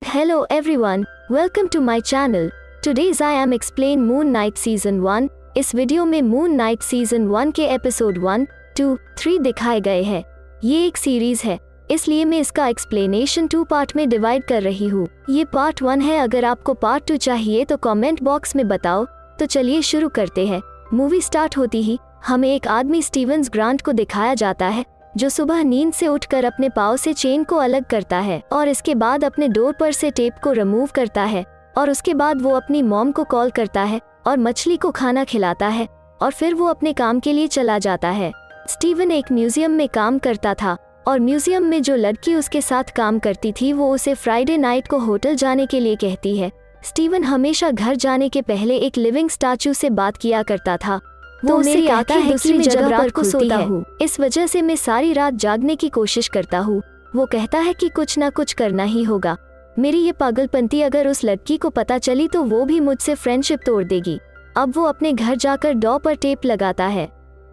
Hello everyone, welcome to my channel. Today's I am explain Moon Knight Season 1. इस video में moon night season 1 के episode 1, 2, 3 दिखाए गए हैं। ये एक सीरीज है, इसलिए मैं इसका एक्सप्लेनेशन 2 पार्ट में डिवाइड कर रही हूँ। ये पार्ट 1 है, अगर आपको पार्ट 2 चाहिए तो कमेंट बॉक्स में बताओ। तो चलिए शुरू करते हैं। मूवी स्टार्ट होती ही हमें एक आदमी स्टीवन्स ग्रांट को दिखाया जाता है, जो सुबह नींद से उठकर अपने पाँव से चेन को अलग करता है और इसके बाद अपने डोर पर से टेप को रिमूव करता है और उसके बाद वो अपनी मॉम को कॉल करता है और मछली को खाना खिलाता है और फिर वो अपने काम के लिए चला जाता है। स्टीवन एक म्यूजियम में काम करता था और म्यूजियम में जो लड़की उसके साथ काम करती थी वो उसे फ्राइडे नाइट को होटल जाने के लिए कहती है। स्टीवन हमेशा घर जाने के पहले एक लिविंग स्टैचू से बात किया करता था। वो मेरी आंखें दूसरी जगह पर को सोता हूँ, इस वजह से मैं सारी रात जागने की कोशिश करता हूँ। वो कहता है कि कुछ ना कुछ करना ही होगा। मेरी ये पागलपंती अगर उस लड़की को पता चली तो वो भी मुझसे फ्रेंडशिप तोड़ देगी। अब वो अपने घर जाकर डॉ पर टेप लगाता है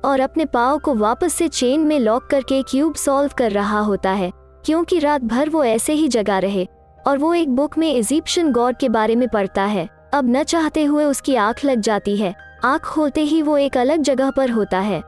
और अपने पाँव को वापस से चेन में लॉक करके क्यूब सॉल्व कर रहा होता है, क्योंकि रात भर वो ऐसे ही जगा रहे। और वो एक बुक में इजिप्शियन गॉड के बारे में पढ़ता है। अब न चाहते हुए उसकी आंख लग जाती है। आंख खोलते ही वो एक अलग जगह पर होता है।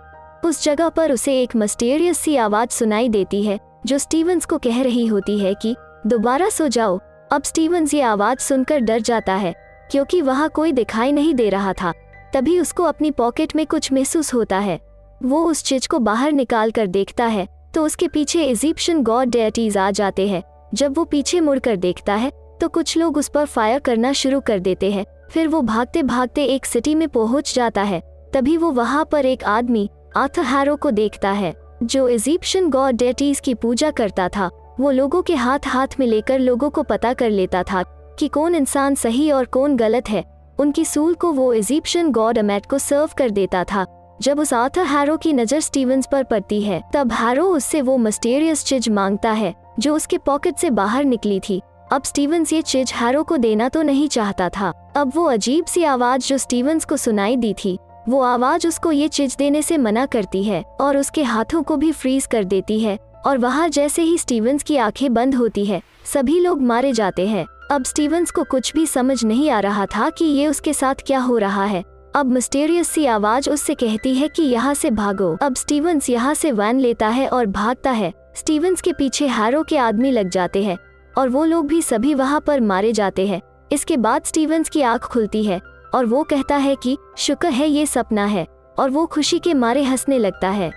उस जगह पर उसे एक मिस्टीरियस सी आवाज सुनाई देती है जो स्टीवन्स को कह रही होती है कि दोबारा सो जाओ। अब स्टीवन्स ये आवाज सुनकर डर जाता है, क्योंकि वहाँ कोई दिखाई नहीं दे रहा था। तभी उसको अपनी पॉकेट में कुछ महसूस होता है। वो उस चीज को बाहर निकाल कर देखता है तो उसके पीछे इजिप्शियन गॉड डेटीज आ जाते हैं। जब वो पीछे मुड़कर देखता है तो कुछ लोग उस पर फायर करना शुरू कर देते हैं। फिर वो भागते भागते एक सिटी में पहुंच जाता है। तभी वो वहां पर एक आदमी आर्थर हैरो को देखता है, जो इजिप्शियन गॉड डेटीज की पूजा करता था। वो लोगों के हाथ हाथ में लेकर लोगों को पता कर लेता था कि कौन इंसान सही और कौन गलत है। उनकी सूल को वो इजिप्शियन गॉड अमेट को सर्व कर देता था। जब उस आर्थर हैरो की नजर स्टीवन्स पर पड़ती है तब हैरो उससे वो मिस्टीरियस चीज मांगता है जो उसके पॉकेट से बाहर निकली थी। अब स्टीवन्स ये चीज हैरो को देना तो नहीं चाहता था। अब वो अजीब सी आवाज जो स्टीवन्स को सुनाई दी थी, वो आवाज उसको ये चीज देने से मना करती है और उसके हाथों को भी फ्रीज कर देती है। और वहाँ जैसे ही स्टीवन्स की आंखें बंद होती है, सभी लोग मारे जाते हैं। अब स्टीवन्स को कुछ भी समझ नहीं आ रहा था कि ये उसके साथ क्या हो रहा है। अब मिस्टीरियस सी आवाज उससे कहती है कि यहाँ से भागो। अब स्टीवन्स यहाँ से वैन लेता है और भागता है। स्टीवन्स के पीछे हैरो के आदमी लग जाते हैं और वो लोग भी सभी वहाँ पर मारे जाते हैं। इसके बाद स्टीवन्स की आंख खुलती है और वो कहता है कि शुक्र है ये सपना है, और वो खुशी के मारे हंसने लगता है।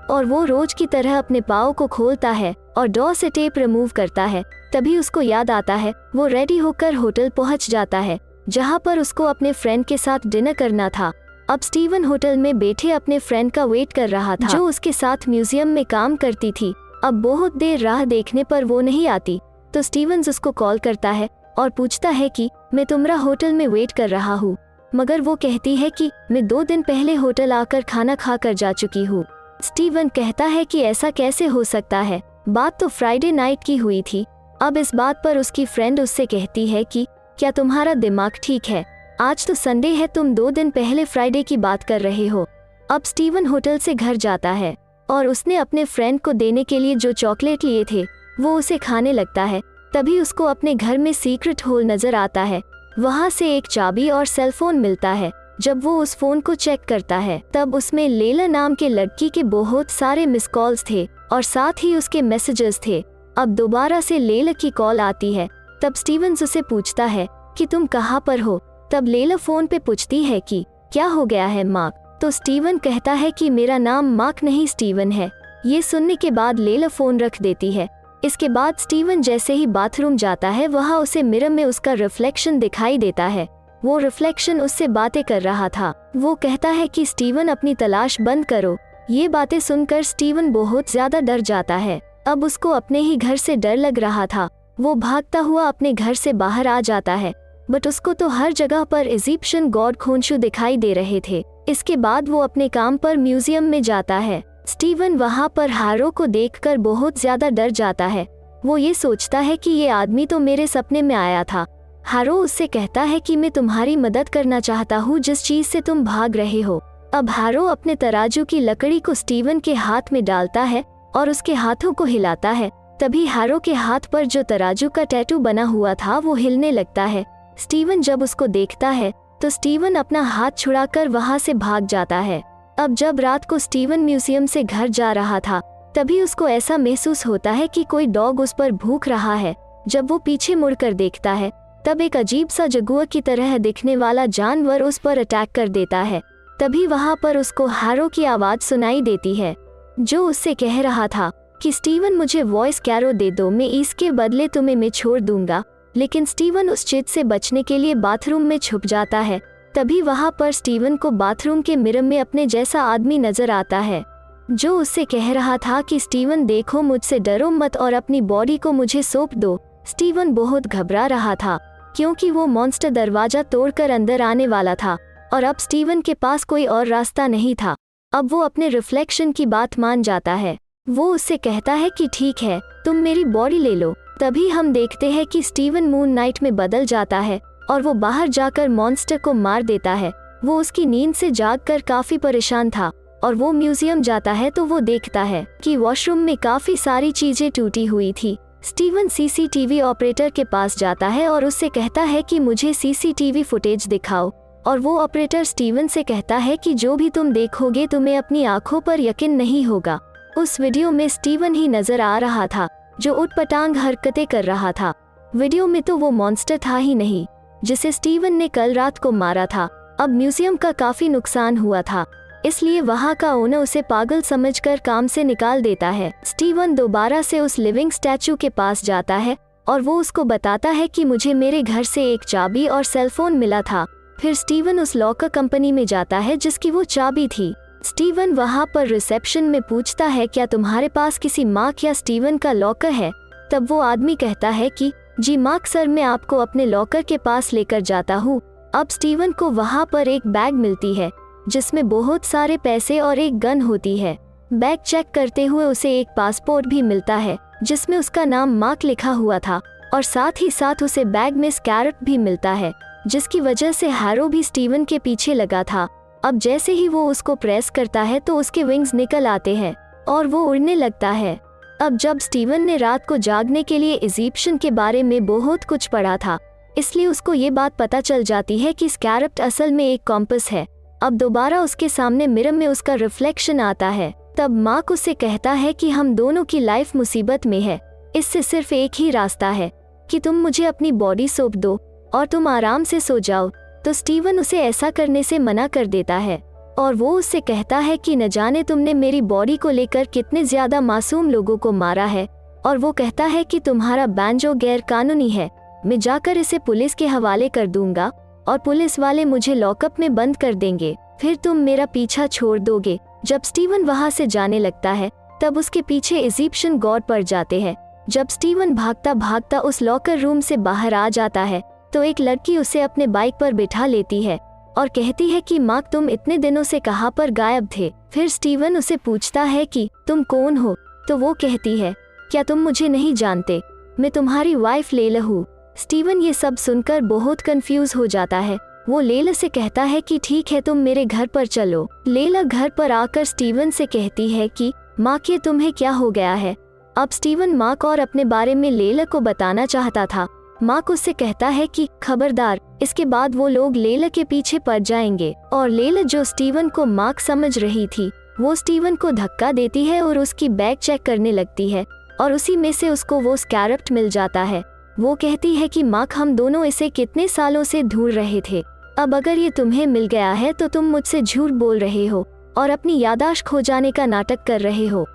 और वो रोज की तरह अपने पाँव को खोलता है और डॉ से टेप रिमूव करता है। तभी उसको याद आता है। वो रेडी होकर होटल पहुँच जाता है, जहाँ पर उसको अपने फ्रेंड के साथ डिनर करना था। अब स्टीवन होटल में बैठे अपने फ्रेंड का वेट कर रहा था, जो उसके साथ म्यूजियम में काम करती थी। अब बहुत देर राह देखने पर वो नहीं आती तो स्टीवन्स उसको कॉल करता है और पूछता है कि मैं तुम्हारा होटल में वेट कर रहा हूँ। मगर वो कहती है कि मैं 2 दिन पहले होटल आकर खाना खा कर जा चुकी हूँ। स्टीवन कहता है कि ऐसा कैसे हो सकता है, बात तो फ्राइडे नाइट की हुई थी। अब इस बात पर उसकी फ्रेंड उससे कहती है कि क्या तुम्हारा दिमाग ठीक है, आज तो संडे है, तुम 2 दिन पहले फ्राइडे की बात कर रहे हो। अब स्टीवन होटल से घर जाता है और उसने अपने फ्रेंड को देने के लिए जो चॉकलेट लिए थे वो उसे खाने लगता है। तभी उसको अपने घर में सीक्रेट होल नजर आता है। वहाँ से एक चाबी और सेलफोन मिलता है। जब वो उस फोन को चेक करता है तब उसमें लेला नाम के लड़की के बहुत सारे मिस कॉल्स थे और साथ ही उसके मैसेजेस थे। अब दोबारा से लेला की कॉल आती है। तब स्टीवन्स उसे पूछता है कि तुम कहाँ पर हो। तब लेला फोन पे पूछती है कि क्या हो गया है मार्क। तो स्टीवन कहता है कि मेरा नाम मार्क नहीं स्टीवन है। ये सुनने के बाद लेला फोन रख देती है। इसके बाद स्टीवन जैसे ही बाथरूम जाता है, वहाँ उसे मिरर में उसका रिफ्लेक्शन दिखाई देता है। वो रिफ्लेक्शन उससे बातें कर रहा था। वो कहता है कि स्टीवन अपनी तलाश बंद करो। ये बातें सुनकर स्टीवन बहुत ज्यादा डर जाता है। अब उसको अपने ही घर से डर लग रहा था। वो भागता हुआ अपने घर से बाहर आ जाता है, बट उसको तो हर जगह पर इजिप्शियन गॉड खोंशू दिखाई दे रहे थे। इसके बाद वो अपने काम पर म्यूजियम में जाता है। स्टीवन वहाँ पर हैरो को देखकर बहुत ज्यादा डर जाता है। वो ये सोचता है कि ये आदमी तो मेरे सपने में आया था। हैरो उससे कहता है कि मैं तुम्हारी मदद करना चाहता हूँ जिस चीज से तुम भाग रहे हो। अब हैरो अपने तराजू की लकड़ी को स्टीवन के हाथ में डालता है और उसके हाथों को हिलाता है तभी हैरो के हाथ पर जो तराजू का टैटू बना हुआ था वो हिलने लगता है। स्टीवन जब उसको देखता है तो स्टीवन अपना हाथ छुड़ाकर वहां से भाग जाता है। अब जब रात को स्टीवन म्यूजियम से घर जा रहा था तभी उसको ऐसा महसूस होता है कि कोई डॉग उस पर भूख रहा है। जब वो पीछे मुड़कर देखता है तब एक अजीब सा जगुआ की तरह दिखने वाला जानवर उस पर अटैक कर देता है। तभी वहां पर उसको हैरो की आवाज सुनाई देती है जो उससे कह रहा था कि स्टीवन मुझे वॉइस कैरो दे दो, मैं इसके बदले तुम्हें मैं छोड़ दूंगा। लेकिन स्टीवन उस चीज से बचने के लिए बाथरूम में छुप जाता है। तभी वहां पर स्टीवन को बाथरूम के मिरर में अपने जैसा आदमी नजर आता है जो उससे कह रहा था कि स्टीवन देखो, मुझसे डरो मत और अपनी बॉडी को मुझे सौंप दो। स्टीवन बहुत घबरा रहा था क्योंकि वो मॉन्स्टर दरवाजा तोड़कर अंदर आने वाला था और अब स्टीवन के पास कोई और रास्ता नहीं था। अब वो अपने रिफ्लेक्शन की बात मान जाता है। वो उससे कहता है कि ठीक है, तुम मेरी बॉडी ले लो। तभी हम देखते हैं कि स्टीवन मून नाइट में बदल जाता है और वो बाहर जाकर मॉन्स्टर को मार देता है। वो उसकी नींद से जागकर काफी परेशान था और वो म्यूजियम जाता है तो वो देखता है कि वॉशरूम में काफी सारी चीजें टूटी हुई थी। स्टीवन सीसीटीवी ऑपरेटर के पास जाता है और उससे कहता है कि मुझे सीसीटीवी फुटेज दिखाओ और वो ऑपरेटर स्टीवन से कहता है कि जो भी तुम देखोगे तुम्हें अपनी आंखों पर यकीन नहीं होगा। उस वीडियो में स्टीवन ही नजर आ रहा था जो उटपटांग हरकतें कर रहा था। वीडियो में तो वो मॉन्स्टर था ही नहीं जिसे स्टीवन ने कल रात को मारा था। अब म्यूजियम का काफी नुकसान हुआ था इसलिए वहां का ओनर उसे पागल समझकर काम से निकाल देता है। स्टीवन दोबारा से उस लिविंग स्टैचू के पास जाता है और वो उसको बताता है कि मुझे मेरे घर से एक चाबी और सेलफोन मिला था। फिर स्टीवन उस लॉकर कंपनी में जाता है जिसकी वो चाबी थी। स्टीवन वहां पर रिसेप्शन में पूछता है क्या तुम्हारे पास किसी मार्क या स्टीवन का लॉकर है। तब वो आदमी कहता है कि जी मार्क सर, मैं आपको अपने लॉकर के पास लेकर जाता हूँ। अब स्टीवन को वहां पर एक बैग मिलती है जिसमें बहुत सारे पैसे और एक गन होती है। बैग चेक करते हुए उसे एक पासपोर्ट भी मिलता है जिसमें उसका नाम मार्क लिखा हुआ था और साथ ही साथ उसे बैग में स्कैरट भी मिलता है जिसकी वजह से हैरो भी स्टीवन के पीछे लगा था। अब जैसे ही वो उसको प्रेस करता है तो उसके विंग्स निकल आते हैं और वो उड़ने लगता है। अब जब स्टीवन ने रात को जागने के लिए इजिप्शियन के बारे में बहुत कुछ पढ़ा था इसलिए उसको ये बात पता चल जाती है कि स्कैरट असल में एक कॉम्पस है। अब दोबारा उसके सामने मिरर में उसका रिफ्लेक्शन आता है। तब मार्क उससे कहता है कि हम दोनों की लाइफ मुसीबत में है, इससे सिर्फ एक ही रास्ता है कि तुम मुझे अपनी बॉडी सौंप दो और तुम आराम से सो जाओ। तो स्टीवन उसे ऐसा करने से मना कर देता है और वो उससे कहता है कि न जाने तुमने मेरी बॉडी को लेकर कितने ज्यादा मासूम लोगों को मारा है। और वो कहता है कि तुम्हारा बैंजो गैर कानूनी है, मैं जाकर इसे पुलिस के हवाले कर दूंगा और पुलिस वाले मुझे लॉकअप में बंद कर देंगे, फिर तुम मेरा पीछा छोड़ दोगे। जब स्टीवन वहां से जाने लगता है तब उसके पीछे इजिप्शियन गॉड पड़ जाते हैं। जब स्टीवन भागता भागता उस लॉकर रूम से बाहर आ जाता है तो एक लड़की उसे अपने बाइक पर बिठा लेती है और कहती है कि मार्क, तुम इतने दिनों से कहाँ पर गायब थे। फिर स्टीवन उसे पूछता है कि तुम कौन हो। तो वो कहती है, क्या तुम मुझे नहीं जानते, मैं तुम्हारी वाइफ लेला हूँ। स्टीवन ये सब सुनकर बहुत कंफ्यूज हो जाता है। वो लेला से कहता है कि ठीक है, तुम मेरे घर पर चलो। लेला घर पर आकर स्टीवन से कहती है कि मार्क, ये तुम्हें क्या हो गया है। अब स्टीवन मार्क और अपने बारे में लेला को बताना चाहता था। मार्क उससे कहता है कि खबरदार, इसके बाद वो लोग लेला के पीछे पड़ जाएंगे। और लेला, जो स्टीवन को मार्क समझ रही थी, वो स्टीवन को धक्का देती है और उसकी बैग चेक करने लगती है और उसी में से उसको वो स्कैरप्ट मिल जाता है। वो कहती है कि मार्क, हम दोनों इसे कितने सालों से ढूंढ रहे थे, अब अगर ये तुम्हें मिल गया है तो तुम मुझसे झूठ बोल रहे हो और अपनी याददाश्त खो जाने का नाटक कर रहे हो।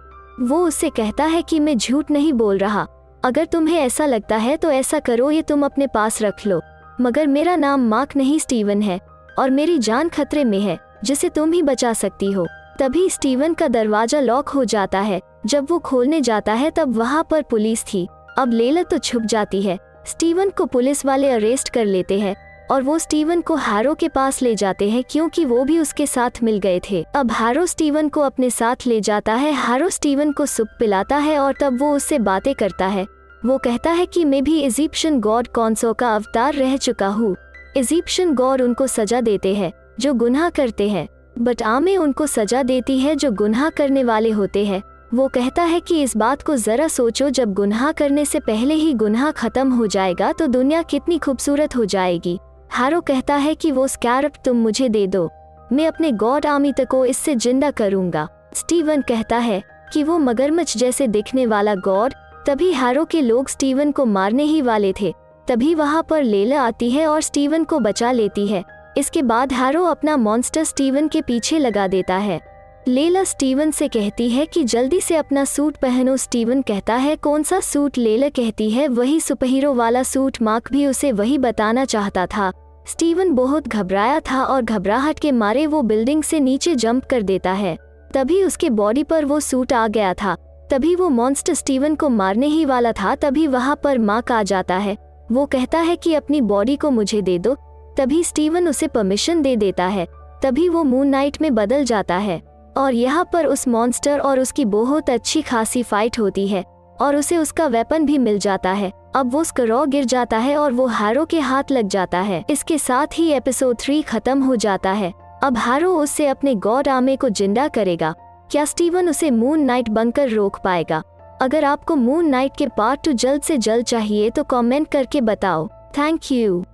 वो उससे कहता है कि मैं झूठ नहीं बोल रहा, अगर तुम्हें ऐसा लगता है तो ऐसा करो, ये तुम अपने पास रख लो, मगर मेरा नाम मार्क नहीं स्टीवन है और मेरी जान खतरे में है जिसे तुम ही बचा सकती हो। तभी स्टीवन का दरवाजा लॉक हो जाता है। जब वो खोलने जाता है तब वहाँ पर पुलिस थी। अब लेला तो छुप जाती है। स्टीवन को पुलिस वाले अरेस्ट कर लेते हैं और वो स्टीवन को हैरो के पास ले जाते हैं क्योंकि वो भी उसके साथ मिल गए थे। अब हैरो स्टीवन को अपने साथ ले जाता है। हैरो स्टीवन को सूप पिलाता है और तब वो उससे बातें करता है। वो कहता है कि मैं भी इजिप्शियन गॉड कॉन्सो का अवतार रह चुका हूँ। इजिप्शियन गॉड उनको सजा देते हैं जो गुनाह करते हैं, बट आमे उनको सजा देती है जो गुनाह करने वाले होते हैं। वो कहता है कि इस बात को ज़रा सोचो, जब गुनाह करने से पहले ही गुनाह ख़त्म हो जाएगा तो दुनिया कितनी खूबसूरत हो जाएगी। हैरो कहता है कि वो स्कैरब तुम मुझे दे दो, मैं अपने गॉड आर्मी को इससे जिंदा करूँगा। स्टीवन कहता है कि वो मगरमच्छ जैसे दिखने वाला गॉड। तभी हैरो के लोग स्टीवन को मारने ही वाले थे। तभी वहाँ पर लेला आती है और स्टीवन को बचा लेती है। इसके बाद हैरो अपना मॉन्स्टर स्टीवन के पीछे लगा देता है। लेला स्टीवन से कहती है कि जल्दी से अपना सूट पहनो। स्टीवन कहता है कौन सा सूट? लेला कहती है वही सुपरहीरो वाला सूट। मार्क भी उसे वही बताना चाहता था। स्टीवन बहुत घबराया था और घबराहट के मारे वो बिल्डिंग से नीचे जंप कर देता है। तभी उसके बॉडी पर वो सूट आ गया था। तभी वो मॉन्स्टर स्टीवन को मारने ही वाला था। तभी वहाँ पर मार्क आ जाता है। वो कहता है कि अपनी बॉडी को मुझे दे दो। तभी स्टीवन उसे परमिशन दे देता है। तभी वो मून नाइट में बदल जाता है और यहाँ पर उस मॉन्स्टर और उसकी बहुत अच्छी खासी फाइट होती है और उसे उसका वेपन भी मिल जाता है। अब वो स्करॉ गिर जाता है और वो हैरो के हाथ लग जाता है। इसके साथ ही एपिसोड 3 खत्म हो जाता है। अब हैरो उससे अपने गॉड आर्मी को जिंदा करेगा। क्या स्टीवन उसे मून नाइट बनकर रोक पाएगा? अगर आपको मून नाइट के पार्ट 2 जल्द से जल्द चाहिए तो कमेंट करके बताओ। Thank you.